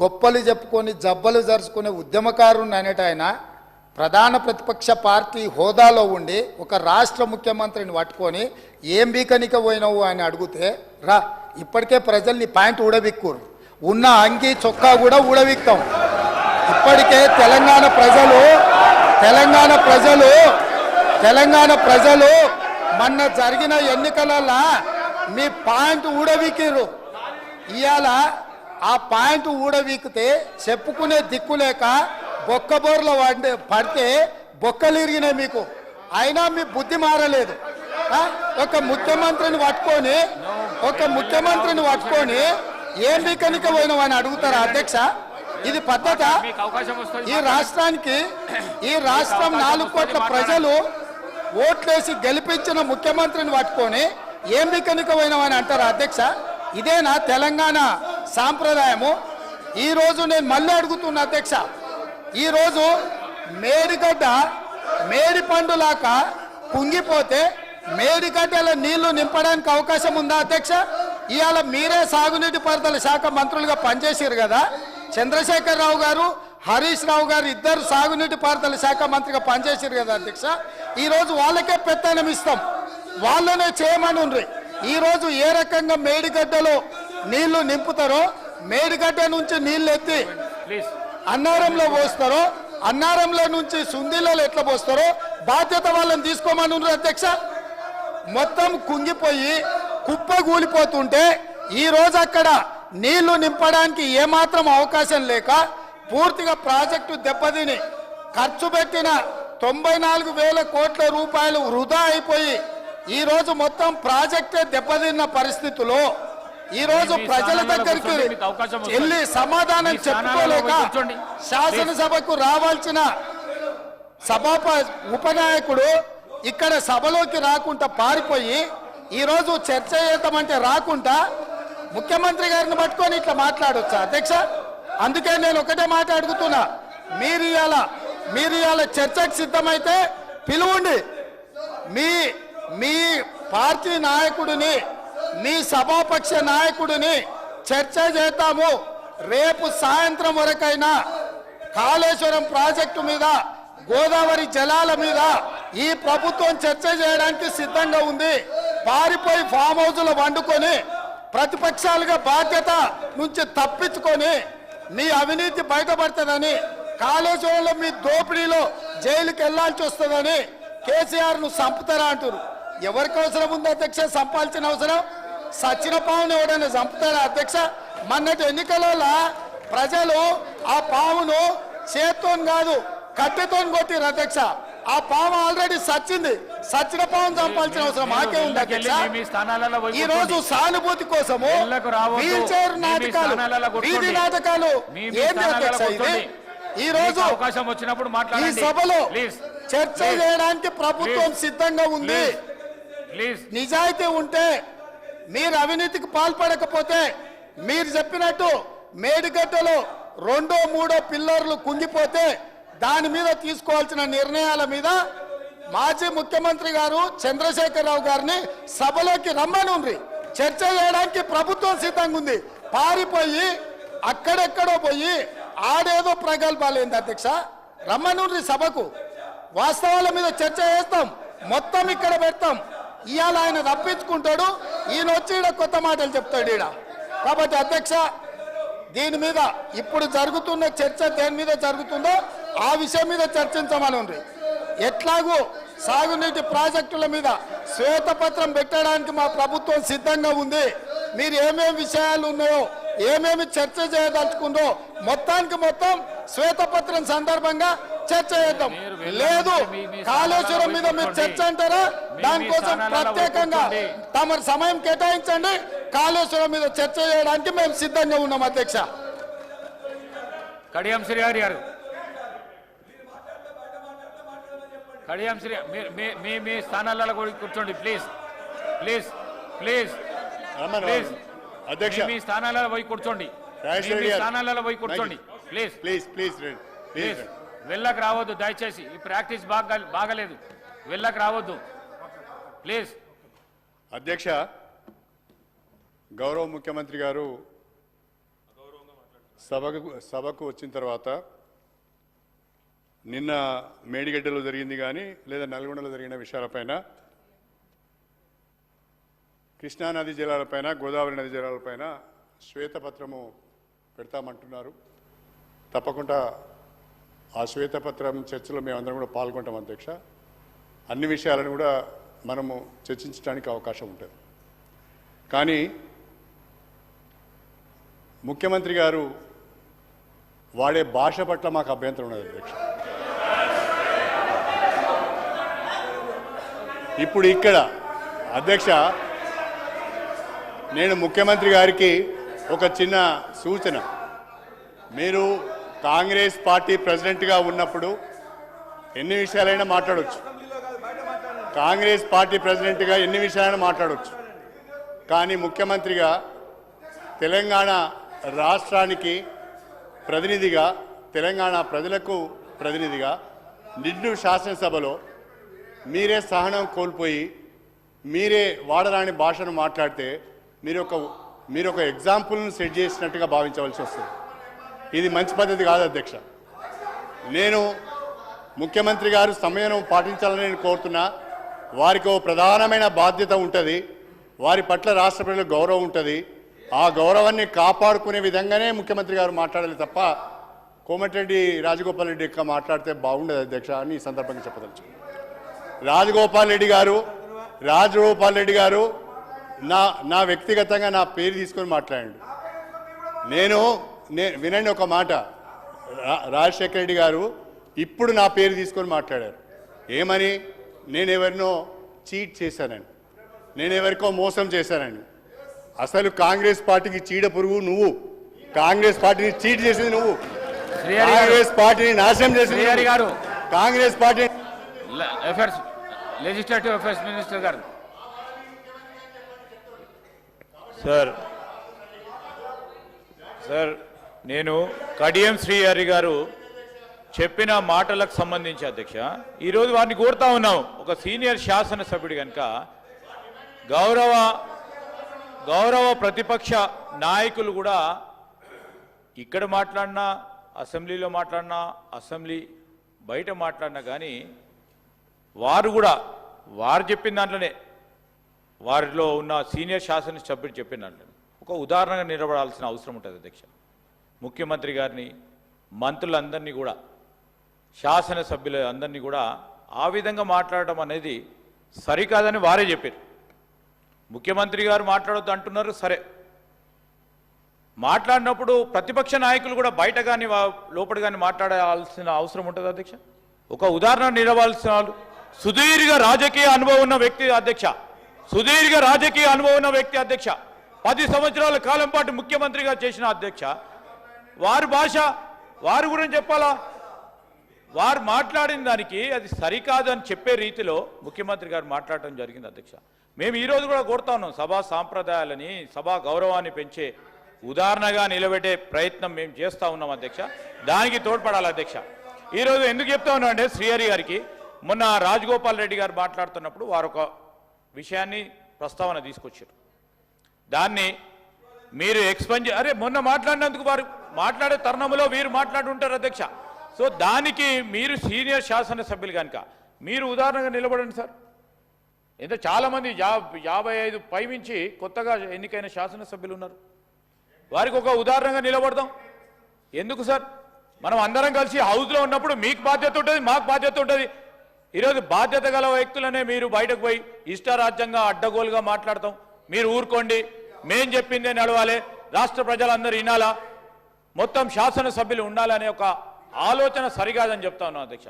గొప్పలు చెప్పుకొని జబ్బలు జరుచుకునే ఉద్యమకారుని అనేట ఆయన ప్రధాన ప్రతిపక్ష పార్టీ హోదాలో ఉండి ఒక రాష్ట్ర ముఖ్యమంత్రిని పట్టుకొని ఏం బీకనిక పోయినావు అని అడిగితే రా ఇప్పటికే ప్రజల్ని ప్యాంట్ ఊడబిక్కురు, ఉన్న అంగి చొక్కా కూడా ఊడబిక్తాం. ఇప్పటికే తెలంగాణ ప్రజలు మొన్న జరిగిన ఎన్నికలలో మీ ప్యాంటు ఊడబిక్కిరు. ఇవాళ ఆ ప్యాంటు ఊడబీకితే చెప్పుకునే దిక్కులేక బొక్కబోర్లో పడితే బొక్కలు ఇరిగినాయి మీకు. అయినా మీ బుద్ధి మారలేదు. ఒక ముఖ్యమంత్రిని పట్టుకొని ఏం బీకనిక పోయినావని అడుగుతారా అధ్యక్ష? ఇది పద్ధత? ఈ రాష్ట్రం 4 కోట్ల ప్రజలు ఓట్లేసి గెలిపించిన ముఖ్యమంత్రిని పట్టుకొని ఏం బీకనిక పోయినావని అంటారా అధ్యక్ష? ఇదేనా తెలంగాణ సాంప్రదాయము? ఈరోజు నేను మళ్ళీ అడుగుతున్నా అధ్యక్ష, ఈరోజు మేడిగడ్డ మేడి పండులాక కుంగిపోతే మేడిగడ్డల నీళ్లు నింపడానికి అవకాశం ఉందా అధ్యక్ష? ఇవాళ మీరే సాగునీటి పారుదల శాఖ మంత్రులుగా పనిచేసారు కదా. చంద్రశేఖరరావు గారు, హరీష్ రావు గారు ఇద్దరు సాగునీటి పారుదల శాఖ మంత్రిగా పనిచేసారు కదా అధ్యక్ష. ఈరోజు వాళ్ళకే పెత్తనం ఇస్తాం, వాళ్ళనే చేయమని ఉండ్రి. ఈరోజు ఏ రకంగా మేడిగడ్డలో నీళ్లు నింపుతారో, మేడిగడ్డ నుంచి నీళ్ళు ఎత్తి అన్నారంలో పోస్తారో, అన్నారంలో నుంచి సుందీలలో ఎట్లా పోస్తారో బాధ్యత వాళ్ళని తీసుకోమని ఉన్నారు అధ్యక్ష. మొత్తం కుంగిపోయి కుప్ప కూలిపోతుంటే ఈరోజు అక్కడ నీళ్లు నింపడానికి ఏమాత్రం అవకాశం లేక పూర్తిగా ప్రాజెక్టు దెబ్బతిని ఖర్చు పెట్టిన 94,000 కోట్ల రూపాయలు వృధా అయిపోయి ఈరోజు మొత్తం ప్రాజెక్టే దెబ్బతిన్న పరిస్థితుల్లో ఈరోజు ప్రజల దగ్గరికి వెళ్ళి సమాధానం చెప్పుకోలేక శాసనసభకు రావాల్సిన ఉపనాయకుడు ఇక్కడ సభలోకి రాకుండా పారిపోయి ఈరోజు చర్చ చేద్దామంటే రాకుండా ముఖ్యమంత్రి గారిని పట్టుకొని ఇట్లా మాట్లాడొచ్చా అధ్యక్ష? అందుకే నేను ఒకటే మాట అడుగుతున్నా, మీరు ఇవాళ చర్చకు సిద్ధమైతే పిలువండి. మీ పార్టీ నాయకుడిని, మీ సభాపక్ష నాయకుడిని చర్చ చేద్దాము. రేపు సాయంత్రం వరకైనా కాళేశ్వరం ప్రాజెక్టు మీద, గోదావరి జలాల మీద ఈ ప్రభుత్వం చర్చ చేయడానికి సిద్ధంగా ఉంది. పారిపోయి ఫామ్ హౌస్లో వండుకొని ప్రతిపక్షాలుగా బాధ్యత నుంచి తప్పించుకొని మీ అవినీతి బయటపడుతుందని, కాళేశ్వరంలో మీ దోపిడీలో జైలుకి వెళ్లాల్సి వస్తుందని కేసీఆర్ను చంపుతారా అంటారు. ఎవరికి అవసరం ఉంది అధ్యక్ష చంపాల్సిన అవసరం? సచిన పావును ఎవడైనా చంపుతారా అధ్యక్ష? మొన్నటి ఎన్నికలలో ప్రజలు ఆ పావును చేత్తో కాదు కట్టెతో కొట్టిరు అధ్యక్ష. ఆ పాము ఆల్రెడీ సచ్చింది. సచిన పావును చంపాల్సిన అవసరం మాకే ఉంది అధ్యక్ష. ఈ రోజు సానుభూతి కోసము వీల్ చైర్ నాటకాలు, వీధి నాటకాలు ఏంటి అధ్యక్ష? ఇది ఈ రోజు అవకాశం వచ్చినప్పుడు ఈ సభలో చర్చ చేయడానికి ప్రభుత్వం సిద్ధంగా ఉంది. నిజాయితీ ఉంటే, మీరు అవినీతికి పాల్పడకపోతే, మీరు చెప్పినట్టు మేడిగడ్డలో 2, 3 పిల్లర్లు కుంగిపోతే దాని మీద తీసుకోవాల్సిన నిర్ణయాల మీద మాజీ ముఖ్యమంత్రి గారు చంద్రశేఖరరావు గారిని సభలోకి రమ్మనుండ్రి. చర్చ చేయడానికి ప్రభుత్వం సిద్ధంగా ఉంది. పారిపోయి అక్కడెక్కడో పోయి ఆడేదో ప్రగల్భాలేంది అధ్యక్ష? రమ్మనుండ్రి సభకు. వాస్తవాల మీద చర్చ చేస్తాం, మొత్తం ఇక్కడ పెడతాం. ఇవాళ ఆయన తప్పించుకుంటాడు, ఈయన వచ్చి ఈడ కొత్త మాటలు చెప్తాడు ఈడ. కాబట్టి అధ్యక్ష, దీని మీద ఇప్పుడు జరుగుతున్న చర్చ దేని మీద జరుగుతుందో ఆ విషయం మీద చర్చించమని ఉంది. ఎట్లాగూ సాగునీటి ప్రాజెక్టుల మీద శ్వేతపత్రం పెట్టడానికి మా ప్రభుత్వం సిద్ధంగా ఉంది. మీరు ఏమేమి విషయాలు ఉన్నాయో, ఏమేమి చర్చ చేయదలుచుకుందో మొత్తానికి మొత్తం శ్వేతపత్రం సందర్భంగా చర్చ చేద్దాం. లేదు కాళేశ్వరం మీద మీరు చర్చ అంటారా? దానికోసం ప్రత్యేకంగా తమ సమయం కేటాయించండి. కాళేశ్వరం మీద చర్చ చేయడానికి మేము సిద్ధంగా ఉన్నాం అధ్యక్ష. కడియం శ్రీహరి గారు, కడియం శ్రీ మీ స్థానాలలో కూర్చోండి ప్లీజ్. ప్లీజ్ ప్లీజ్ ప్లీజ్ అధ్యక్ష, మీ స్థానాలలో పోయి కూర్చోండి. స్థానాలలో పోయి కూర్చోండి ప్లీజ్. ప్లీజ్ ప్లీజ్ ప్లీజ్ వెళ్ళకు రావద్దు దయచేసి. ఈ ప్రాక్టీస్ బాగలేదు, వెళ్ళకు రావద్దు ప్లీజ్. అధ్యక్ష, గౌరవ ముఖ్యమంత్రి గారు సభకు వచ్చిన తర్వాత నిన్న మేడిగడ్డలో జరిగింది కానీ లేదా నల్గొండలో జరిగిన విషయాలపైన, కృష్ణానది జలాలపైన, గోదావరి నది జలాలపైన శ్వేతపత్రము పెడతామంటున్నారు. తప్పకుండా ఆ శ్వేతపత్రం చర్చలో మేమందరం కూడా పాల్గొంటాం అధ్యక్ష. అన్ని విషయాలను కూడా మనము చర్చించడానికి అవకాశం ఉంటుంది. కానీ ముఖ్యమంత్రి గారు వాడే భాష పట్ల మాకు అభ్యంతరం ఉన్నది అధ్యక్ష. ఇప్పుడు ఇక్కడ అధ్యక్ష, నేను ముఖ్యమంత్రి గారికి ఒక చిన్న సూచన. మీరు కాంగ్రెస్ పార్టీ ప్రెసిడెంట్గా ఉన్నప్పుడు ఎన్ని విషయాలైనా మాట్లాడవచ్చు. కాంగ్రెస్ పార్టీ ప్రెసిడెంట్గా ఎన్ని విషయాలైనా మాట్లాడవచ్చు. కానీ ముఖ్యమంత్రిగా తెలంగాణ రాష్ట్రానికి ప్రతినిధిగా, తెలంగాణ ప్రజలకు ప్రతినిధిగా నిండు శాసనసభలో మీరే సహనం కోల్పోయి మీరే వాడరాని భాషను మాట్లాడితే మీరు ఒక ఎగ్జాంపుల్ను సెట్ చేసినట్టుగా భావించవలసి వస్తుంది. ఇది మంచి పద్ధతి కాదు అధ్యక్ష. నేను ముఖ్యమంత్రి గారు సమయం పాటించాలని నేను కోరుతున్నా. వారికి ఓ ప్రధానమైన బాధ్యత ఉంటుంది. వారి పట్ల రాష్ట్ర ప్రజలకు గౌరవం ఉంటుంది. ఆ గౌరవాన్ని కాపాడుకునే విధంగానే ముఖ్యమంత్రి గారు మాట్లాడాలి తప్ప కోమటిరెడ్డి రాజగోపాల్ రెడ్డి యొక్క మాట్లాడితే బాగుండదు అధ్యక్ష అని ఈ సందర్భంగా చెప్పదలుచు. రాజగోపాల్ రెడ్డి గారు నా వ్యక్తిగతంగా నా పేరు తీసుకొని మాట్లాడండి. వినండి ఒక మాట. రాజశేఖర రెడ్డి గారు ఇప్పుడు నా పేరు తీసుకొని మాట్లాడారు. ఏమని? నేనెవరినో చీట్ చేశానని, నేనెవరికో మోసం చేశానని. అసలు కాంగ్రెస్ పార్టీకి చీడ పురుగు నువ్వు. కాంగ్రెస్ పార్టీని చీట్ చేసింది నువ్వు. కాంగ్రెస్ పార్టీని నాశనం చేసింది గారు. Congress party legislative affairs minister గారు. సార్ నేను కడియం శ్రీహరి గారు చెప్పిన మాటలకు సంబంధించి అధ్యక్ష ఈరోజు వారిని కోరుతా ఉన్నాం. ఒక సీనియర్ శాసనసభ్యుడు కనుక గౌరవ ప్రతిపక్ష నాయకులు కూడా ఇక్కడ మాట్లాడినా, అసెంబ్లీలో మాట్లాడినా, అసెంబ్లీ బయట మాట్లాడినా కానీ వారు చెప్పిన దాంట్లోనే, వారిలో ఉన్న సీనియర్ శాసనసభ్యుడు చెప్పిన దాంట్లో ఒక ఉదాహరణగా నిలబడాల్సిన అవసరం ఉంటుంది అధ్యక్ష. ముఖ్యమంత్రి గారిని, మంత్రులందరినీ కూడా, శాసనసభ్యుల అందరినీ కూడా ఆ విధంగా మాట్లాడటం అనేది సరికాదని వారే చెప్పారు. ముఖ్యమంత్రి గారు మాట్లాడొద్దు అంటున్నారు. సరే, మాట్లాడినప్పుడు ప్రతిపక్ష నాయకులు కూడా బయట కానీ లోపల కానీ మాట్లాడాల్సిన అవసరం ఉంటుంది అధ్యక్ష. ఒక ఉదాహరణ నిలవాల్సిన వాళ్ళు సుదీర్ఘ రాజకీయ అనుభవం ఉన్న వ్యక్తి అధ్యక్ష. సుదీర్ఘ రాజకీయ అనుభవం ఉన్న వ్యక్తి అధ్యక్ష. 10 సంవత్సరాల కాలం పాటు ముఖ్యమంత్రిగా చేసిన అధ్యక్ష. వారి భాష వారి గురించి చెప్పాలా? వారు మాట్లాడిన దానికి అది సరికాదని చెప్పే రీతిలో ముఖ్యమంత్రి గారు మాట్లాడటం జరిగింది అధ్యక్ష. మేము ఈరోజు కూడా కోరుతా ఉన్నాం, సభా సాంప్రదాయాలని, సభా గౌరవాన్ని పెంచే ఉదాహరణగా నిలబెట్టే ప్రయత్నం మేము చేస్తూ ఉన్నాం అధ్యక్ష. దానికి తోడ్పడాలి అధ్యక్ష. ఈరోజు ఎందుకు చెప్తా ఉన్నాం అంటే, శ్రీహరి గారికి మొన్న రాజగోపాల్ రెడ్డి గారు మాట్లాడుతున్నప్పుడు వారు ఒక విషయాన్ని ప్రస్తావన తీసుకొచ్చారు. దాన్ని మీరు మొన్న మాట్లాడినందుకు వారు మాట్లాడే తరుణంలో వీరు మాట్లాడి ఉంటారు అధ్యక్ష. సో దానికి మీరు సీనియర్ శాసనసభ్యులు కనుక మీరు ఉదాహరణగా నిలబడండి సార్. ఎంత చాలామంది 55 పైమించి కొత్తగా ఎన్నికైన శాసనసభ్యులు ఉన్నారు. వారికి ఒక ఉదాహరణగా నిలబడదాం. ఎందుకు సార్? మనం అందరం కలిసి హౌస్లో ఉన్నప్పుడు మీకు బాధ్యత ఉంటుంది, మాకు బాధ్యత ఉంటుంది. ఈరోజు బాధ్యత గల వ్యక్తులనే మీరు బయటకు పోయి ఇష్టారాజ్యంగా అడ్డగోలుగా మాట్లాడతాం. మీరు ఊరుకోండి, మేం చెప్పిందే నడవాలి, రాష్ట్ర ప్రజలందరూ వినాలా, మొత్తం శాసనసభ్యులు ఉండాలనే ఒక ఆలోచన సరికాదని చెప్తా ఉన్నాం అధ్యక్ష.